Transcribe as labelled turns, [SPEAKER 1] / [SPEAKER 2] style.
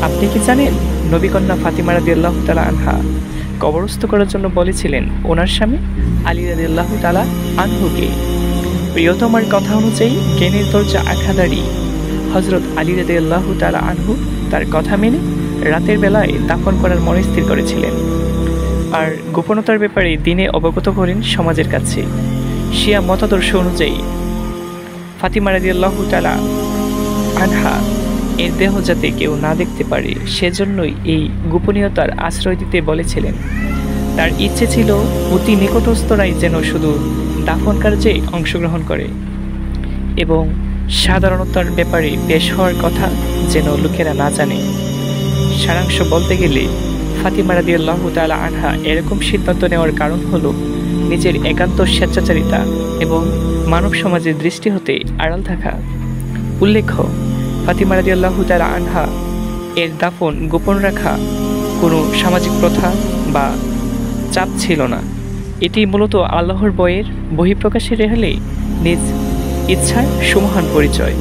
[SPEAKER 1] আপনি কি জানেন নবীকন্যা ফাতিমা রাদিয়াল্লাহু তাআলা আনহা কবরস্থ করার জন্য বলেছিলেন ওনার স্বামী আলী রাদিয়াল্লাহু তাআলা আনহুকে। প্রিয়তমার কথা অনুযায়ী জ্ঞানের দরজা আখাদারি হযরত আলী রাদিয়াল্লাহু তাআলা আনহু তার কথা মেনে রাতের বেলায় দাফন করার মনস্থির করেছিলেন, আর গোপনতার ব্যাপারে দিনে অবগত করেন সমাজের কাছে। শিয়া মতাদর্শ অনুযায়ী ফাতিমা রাদিয়াল্লাহু তাআলা আনহা এর দেহ যাতে কেউ না দেখতে পারে সেজন্যই এই গোপনীয়তার আশ্রয় দিতে বলেছিলেন। তার ইচ্ছে ছিল অতি নিকটস্থরাই যেন শুধু দাফন কার্যে অংশগ্রহণ করে এবং সাধারণতার ব্যাপারে পেশ হওয়ার কথা যেন লোকেরা না জানে। সারাংশ বলতে গেলে ফাতিমা রাদিয়াল্লাহু তাআলা আনহা এরকম সিদ্ধান্ত নেওয়ার কারণ হলো নিজের একান্ত স্বেচ্ছাচারিতা এবং মানব সমাজের দৃষ্টি হতে আড়াল থাকা। উল্লেখ্য, ফাতিমা রাদিয়াল্লাহু তাআলা আনহা এর দাফন গোপন রাখা কোনো সামাজিক প্রথা বা চাপ ছিল না। এটি মূলত আল্লাহর বয়ের বহিঃপ্রকাশের রেহালে নিজ ইচ্ছার সুমহান পরিচয়।